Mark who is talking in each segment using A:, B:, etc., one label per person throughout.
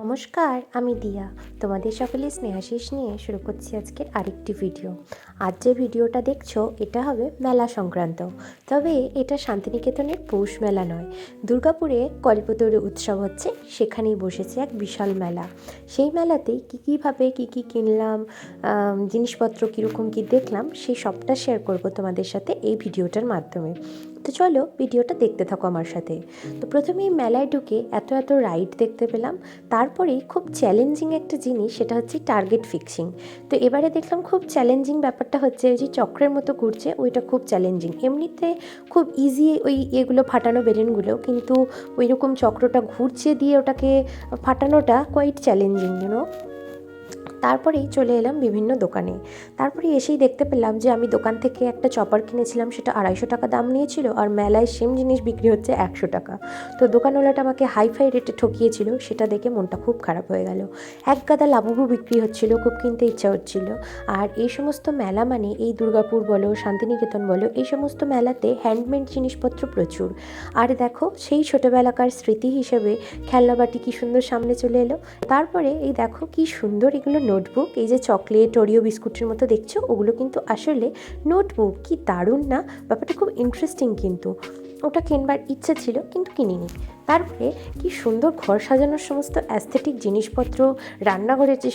A: নমস্কার, আমি দিয়া। তোমাদের সকলের স্নেহাশিস নিয়ে শুরু করছি আজকের আরেকটি ভিডিও। আজ যে ভিডিওটা দেখছো এটা হবে মেলা সংক্রান্ত। তবে এটা শান্তিনিকেতনের পৌষ মেলা নয়, দুর্গাপুরে কল্পতরু উৎসব হচ্ছে, সেখানেই বসেছে এক বিশাল মেলা। সেই মেলাতেই কীভাবে কী কিনলাম, জিনিসপত্র কীরকম কী দেখলাম, সেই সবটা শেয়ার করব তোমাদের সাথে এই ভিডিওটার মাধ্যমে। তো চলো ভিডিওটা দেখতে থাকো আমার সাথে। তো প্রথমেই মেলায় ঢুকে এত রাইড দেখতে পেলাম। তারপরেই খুব চ্যালেঞ্জিং একটা জিনিস, সেটা হচ্ছে টার্গেট ফিক্সিং। তো এবারে দেখলাম খুব চ্যালেঞ্জিং ব্যাপারটা হচ্ছে ওই যে চক্রের মতো ঘুরছে, ওইটা খুব চ্যালেঞ্জিং। এমনিতে খুব ইজি ওই এগুলো ফাটানো বেলুনগুলো, কিন্তু ওই রকম চক্রটা ঘুরছে দিয়ে ওটাকে ফাটানোটা কোয়াইট চ্যালেঞ্জিং ইউনো। তারপরেই চলে এলাম বিভিন্ন দোকানে। তারপরে এসেই দেখতে পেলাম যে আমি দোকান থেকে একটা চপার কিনেছিলাম, সেটা 250 টাকা দাম নিয়েছিল, আর মেলায় সেম জিনিস বিক্রি হচ্ছে 100 টাকা। তো দোকানওয়ালাটা আমাকে হাইফাই রেটে ঠকিয়েছিল, সেটা দেখে মনটা খুব খারাপ হয়ে গেল। এক গাদা লাবুবু বিক্রি হচ্ছিল, খুব কিনতে ইচ্ছা হচ্ছিল। আর এই সমস্ত মেলা মানে এই দুর্গাপুর বলো, শান্তিনিকেতন বলো, এই সমস্ত মেলাতে হ্যান্ডমেড জিনিসপত্র প্রচুর। আর দেখো সেই ছোটোবেলাকার স্মৃতি হিসেবে খেলনাবাটি কি সুন্দর সামনে চলে এলো। তারপরে এই দেখো কি সুন্দর এগুলো নোটবুক, এই যে চকলেট ওরিও বিস্কুটের মতো দেখছো, ওগুলো কিন্তু আসলে নোটবুক। কি দারুণ না, ব্যাপারটা খুব ইন্টারেস্টিং। কিন্তু ওটা কিনবার ইচ্ছে ছিল কিন্তু কিনিনি। তারপরে কি সুন্দর ঘর সাজানোর সমস্ত অ্যাস্থেটিক জিনিসপত্র, রান্নাঘরের যে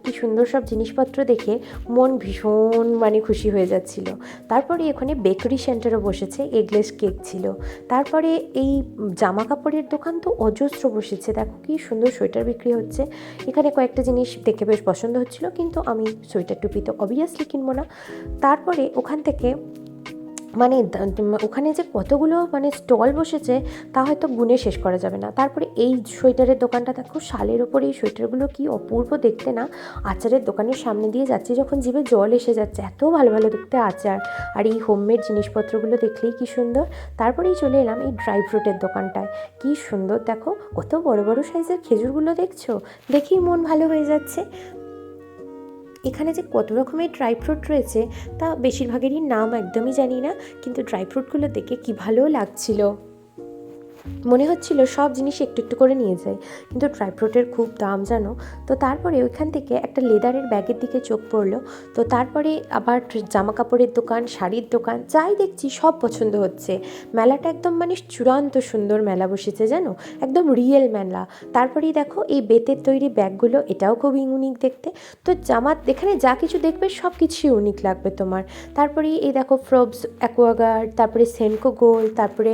A: কি সুন্দর সব জিনিসপত্র দেখে মন ভীষণ খুশি হয়ে যাচ্ছিল। তারপরে এখানে বেকারি সেন্টারও বসেছে, এগলেস কেক ছিল। তারপরে এই জামা কাপড়ের দোকান তো অজস্র বসেছে, দেখো কি সুন্দর সোয়েটার বিক্রি হচ্ছে। এখানে কয়েকটা জিনিস দেখে বেশ পছন্দ হচ্ছিল, কিন্তু আমি সোয়েটার টুপি তো অবভিয়াসলি কিনবো না। তারপরে ওখান থেকে ওখানে যে কতগুলো স্টল বসেছে তা হয়তো গুণে শেষ করা যাবে না। তারপরে এই সোয়েটারের দোকানটা দেখো, শালের ওপরে এই সোয়েটারগুলো কি অপূর্ব দেখতে না। আচারের দোকানের সামনে দিয়ে যাচ্ছে যখন জিভে জল এসে যাচ্ছে, এত ভালো ভালো দেখতে আচার। আর এই হোমমেড জিনিসপত্রগুলো দেখলেই কি সুন্দর। তারপরেই চলে এলাম এই ড্রাই ফ্রুটের দোকানটায়। কি সুন্দর দেখো, কত বড় বড় সাইজের খেজুরগুলো দেখছো, দেখেই মন ভালো হয়ে যাচ্ছে। এখানে যে কত রকমের ড্রাই ফ্রুট রয়েছে তা বেশিরভাগেরই নাম একদমই জানি না, কিন্তু ড্রাই ফ্রুটগুলো দেখে কি ভালো লাগছিল। মনে হচ্ছিল সব জিনিস একটু একটু করে নিয়ে যাই, কিন্তু ড্রাই ফ্রুটের খুব দাম জানো। তো তারপরে ওইখান থেকে একটা লেদারের ব্যাগের দিকে চোখ পড়লো। তো তারপরে আবার জামা কাপড়ের দোকান, শাড়ির দোকান, যাই দেখছি সব পছন্দ হচ্ছে। মেলাটা একদম চূড়ান্ত সুন্দর মেলা বসেছে জানো, একদম রিয়েল মেলা। তারপরেই দেখো এই বেতের তৈরি ব্যাগগুলো, এটাও খুব ইউনিক দেখতে। তো এখানে যা কিছু দেখবে সব কিছুই ইউনিক লাগবে তোমার। তারপরে এই দেখো ফ্রবস, অ্যাকোয়াগার্ড, তারপরে সেনকো গোল্ড, তারপরে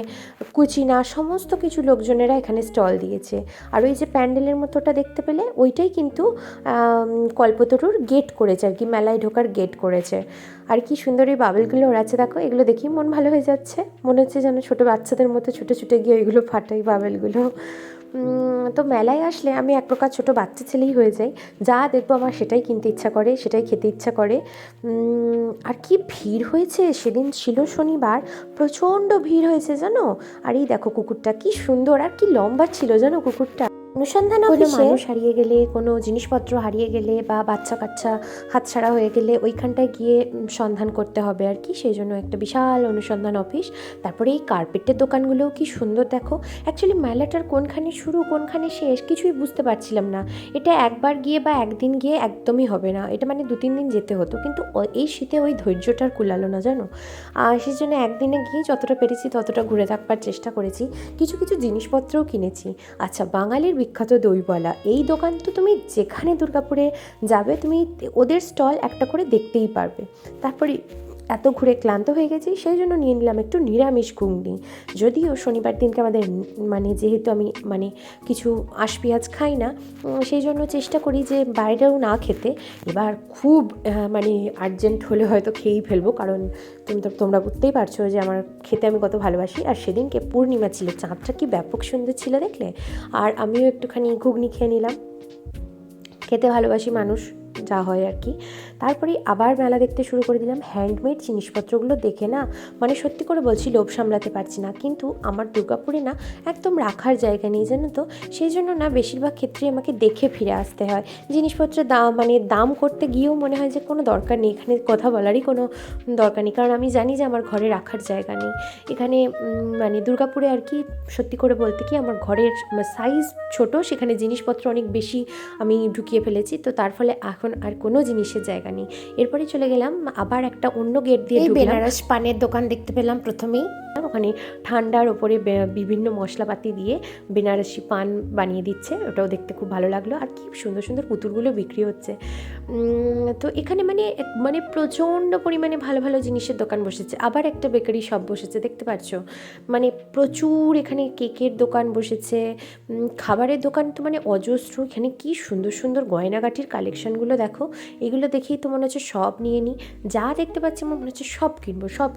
A: কুচিনা, সমস্ত কিছু লোকজনেরা এখানে স্টল দিয়েছে। আর ওই যে প্যান্ডেলের মতোটা দেখতে পেলে, ওইটাই কিন্তু কল্পতরুর গেট করেছে আর কি, মেলায় ঢোকার গেট করেছে। আর কি সুন্দর এই বাবেলগুলো ওড়াচ্ছে দেখো, এগুলো দেখেই মন ভালো হয়ে যাচ্ছে। মনে হচ্ছে যেন ছোটো বাচ্চাদের মতো ছুটে ছুটে গিয়ে ওইগুলো ফাটাই বাবেলগুলো। তো মেলায় আসলে আমি এক প্রকার ছোটো বাচ্চা ছেলেই হয়ে যাই, যা দেখবো আমার সেটাই কিনতে ইচ্ছা করে, সেটাই খেতে ইচ্ছা করে। আর কি ভিড় হয়েছে সেদিন, ছিল শনিবার, প্রচণ্ড ভিড় হয়েছে জানো। আর এই দেখো কুকুরটা কি সুন্দর, আর কি লম্বা ছিল জানো কুকুরটা। অনুসন্ধান অফিসে মানুষ হারিয়ে গেলে, কোনো জিনিসপত্র হারিয়ে গেলে বা বাচ্চা কাচ্চা হাতছাড়া হয়ে গেলে ওইখানটায় গিয়ে সন্ধান করতে হবে আর কি, সেই জন্য একটা বিশাল অনুসন্ধান অফিস। তারপরে এই কার্পেটের দোকানগুলোও কি সুন্দর দেখো। অ্যাকচুয়ালি মেলাটার কোনখানে শুরু কোনখানে শেষ কিছুই বুঝতে পারছিলাম না। এটা একবার গিয়ে বা একদিন গিয়ে একদমই হবে না, এটা 2-3 দিন যেতে হতো, কিন্তু এই শীতে ওই ধৈর্যটার কুলালো না জানো। আর সেই জন্য একদিনে গিয়ে যতটা পেরেছি ততটা ঘুরে থাকবার চেষ্টা করেছি, কিছু কিছু জিনিসপত্রও কিনেছি। আচ্ছা, বাঙালির বিখ্যাত দইবলা, এই দোকান তো তুমি যেখানে দুর্গাপুরে যাবে তুমি ওদের স্টল একটা করে দেখতেই পারবে। তারপরে এত ঘুরে ক্লান্ত হয়ে গেছি, সেই জন্য নিয়ে নিলাম একটু নিরামিষ ঘুগনি। যদিও শনিবার দিনকে আমাদের যেহেতু আমি কিছু আঁশ পেঁয়াজ খাই না, সেই জন্য চেষ্টা করি যে বাইরেও না খেতে। এবার খুব আর্জেন্ট হলে হয়তো খেয়েই ফেলবো, কারণ তোমরা বুঝতেই পারছো যে আমার খেতে আমি কত ভালোবাসি। আর সেদিনকে পূর্ণিমা ছিল, চাঁদটা কি ব্যাপক সুন্দর ছিল দেখলে। আর আমিও একটুখানি ঘুগনি খেয়ে নিলাম, খেতে ভালোবাসি মানুষ, যা হয় আর কি। তারপরে আবার মেলা দেখতে শুরু করে দিলাম। হ্যান্ডমেড জিনিসপত্রগুলো দেখে না মানে সত্যি করে বলছি লোভ সামলাতে পারছি না। কিন্তু আমার দুর্গাপুরে না একদম রাখার জায়গা নেই জানো তো, সেই জন্য না বেশিরভাগ ক্ষেত্রে আমাকে দেখে ফিরে আসতে হয়। জিনিসপত্রের দাম মানে দাম করতে গিয়েও মনে হয় যে কোনো দরকার নেই, এখানে কথা বলারই কোনো দরকার নেই, কারণ আমি জানি যে আমার ঘরে রাখার জায়গা নেই। এখানে মানে দুর্গাপুরে আর কি সত্যি করে বলতে কি আমার ঘরের সাইজ ছোট, সেখানে জিনিসপত্র অনেক বেশি আমি ঢুকিয়ে ফেলেছি, তো তার ফলে এখন আর কোনো জিনিসের জায়গা নেই। এরপরে চলে গেলাম আবার একটা অন্য গেট দিয়ে বেনারস পানের দোকান দেখতে পেলাম প্রথমেই। ওখানে ঠান্ডার ওপরে বিভিন্ন মশলাপাতি দিয়ে বেনারসি পান বানিয়ে দিচ্ছে, ওটাও দেখতে খুব ভালো লাগলো। আর কি সুন্দর সুন্দর পুতুলগুলো বিক্রি হচ্ছে। তো এখানে মানে মানে প্রচণ্ড পরিমাণে ভালো ভালো জিনিসের দোকান বসেছে। আবার একটা বেকারি শপ বসেছে দেখতে পাচ্ছ, মানে প্রচুর এখানে কেকের দোকান বসেছে, খাবারের দোকান তো মানে অজস্র। এখানে কি সুন্দর সুন্দর গয়নাগাটির কালেকশানগুলো দেখো, এগুলো দেখেই তো মনে হচ্ছে সব নিয়ে নিই। যা দেখতে পাচ্ছি আমার মনে হচ্ছে সব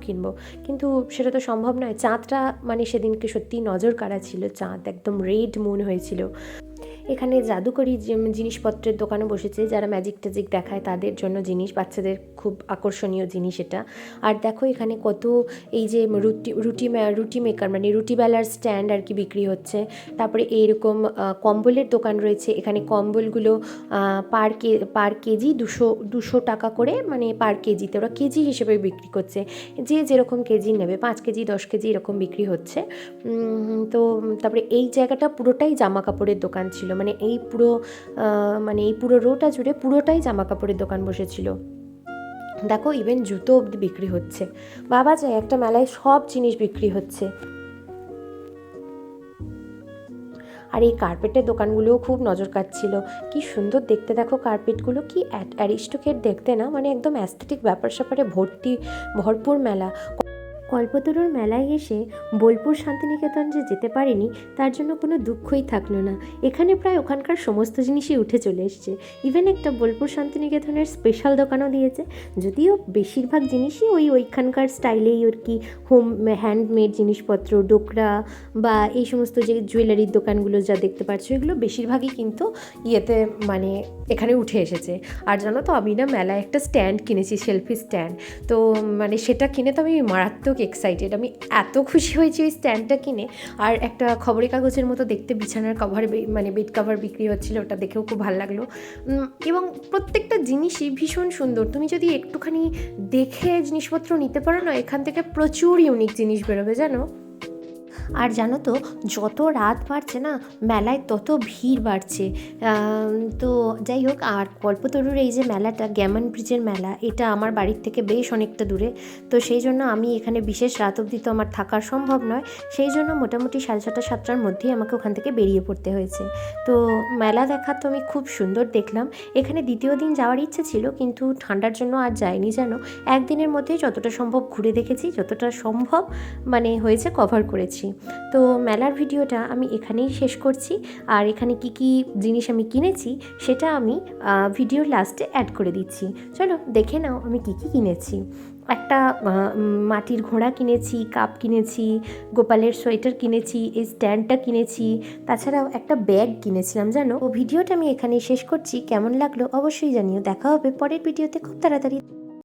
A: কিনবো, কিন্তু সেটা তো সম্ভব নয়। চাঁদটা মানে সেদিনকে সত্যিই নজর কাড়া ছিল, চাঁদ একদম রেড মুন হয়েছিল। এখানে জাদুকরি জিনিসপত্রের দোকানও বসেছে, যারা ম্যাজিক ট্যাজিক দেখায় তাদের জন্য জিনিস, বাচ্চাদের খুব আকর্ষণীয় জিনিস এটা। আর দেখো এখানে কত এই যে রুটি মেকার মানে রুটি বেলার স্ট্যান্ড আর কি বিক্রি হচ্ছে। তারপরে এইরকম কম্বলের দোকান রয়েছে, এখানে কম্বলগুলো পার কেজি 200 টাকা করে, মানে পার কেজিতে ওরা কেজি হিসেবে বিক্রি করছে, যে যেরকম কেজি নেবে 5 কেজি 10 কেজি এরকম বিক্রি হচ্ছে। তো তারপরে এই জায়গাটা পুরোটাই জামা কাপড়ের দোকান ছিল, মানে এই পুরো রোটা জুড়ে পুরোটাই জামা কাপড়ের দোকান বসেছিল। দেখো ইভেন জুতো অবধি বিক্রি হচ্ছে। বাবা যায় একটা মেলায় সব জিনিস বিক্রি হচ্ছে। আর এই কার্পেটের দোকানগুলোও খুব নজর কাটছিল, কি সুন্দর দেখতে দেখো কার্পেটগুলো, কি অ্যারিস্টোকেট দেখতে না, মানে একদম অ্যাস্থেটিক ব্যাপার স্যাপারে ভরপুর মেলা। কল্পতরুর মেলায় এসে বোলপুর শান্তিনিকেতন যে যেতে পারিনি তার জন্য কোনো দুঃখই থাকলো না। এখানে প্রায় ওখানকার সমস্ত জিনিসই উঠে চলে এসছে। ইভেন একটা বোলপুর শান্তিনিকেতনের স্পেশাল দোকানও দিয়েছে, যদিও বেশিরভাগ জিনিসই ওইখানকার স্টাইলেই আর কি, হ্যান্ডমেড জিনিসপত্র, ডোকরা বা এই সমস্ত যে জুয়েলারির দোকানগুলো যা দেখতে পাচ্ছ এগুলো বেশিরভাগই কিন্তু ইয়েতে মানে এখানে উঠে এসেছে। আর জানো তো আমি না মেলায় একটা স্ট্যান্ড কিনেছি, সেলফি স্ট্যান্ড, তো মানে সেটা কিনে তো আমি মারাত্মক এক্সাইটেড, আমি এত খুশি হয়েছি ওই স্ট্যান্ডটা কিনে। আর একটা খবরের কাগজের মতো দেখতে বিছানার কভার মানে বেড কভার বিক্রি হচ্ছিলো, ওটা দেখেও খুব ভালো লাগলো। এবং প্রত্যেকটা জিনিসই ভীষণ সুন্দর, তুমি যদি একটুখানি দেখে জিনিসপত্র নিতে পারো না, এখান থেকে প্রচুর ইউনিক জিনিস বেরোবে জানো। আর জানো তো যত রাত বাড়ছে না মেলায় তত ভিড় বাড়ছে। তো যাই হোক, আর কল্পতরুর এই যে মেলাটা গ্যামন ব্রিজের মেলা, এটা আমার বাড়ির থেকে বেশ অনেকটা দূরে, তো সেই জন্য আমি এখানে বিশেষ রাত অবধি তো আমার থাকা সম্ভব নয়, সেই জন্য মোটামুটি 6:30 7টার মধ্যেই আমাকে ওখান থেকে বেরিয়ে পড়তে হয়েছে। তো মেলা দেখা তো আমি খুব সুন্দর দেখলাম। এখানে দ্বিতীয় দিন যাওয়ার ইচ্ছে ছিল, কিন্তু ঠান্ডার জন্য আর যাইনি জানো। একদিনের মধ্যে যতটা সম্ভব ঘুরে দেখেছি, যতটা সম্ভব মানে হয়েছে কভার করেছি। তো মেলার ভিডিওটা আমি এখানেই শেষ করছি। আর এখানে কি কি জিনিস আমি কিনেছি সেটা আমি ভিডিওর লাস্টে অ্যাড করে দিচ্ছি, চলো দেখে নাও আমি কি কি কিনেছি। একটা মাটির ঘোড়া কিনেছি, কাপ কিনেছি, গোপালের সোয়েটার কিনেছি, এই স্ট্যান্ডটা কিনেছি, তাছাড়াও একটা ব্যাগ কিনেছিলাম জানো। ও ভিডিওটা আমি এখানেই শেষ করছি, কেমন লাগলো অবশ্যই জানিও। দেখা হবে পরের ভিডিওতে খুব তাড়াতাড়ি।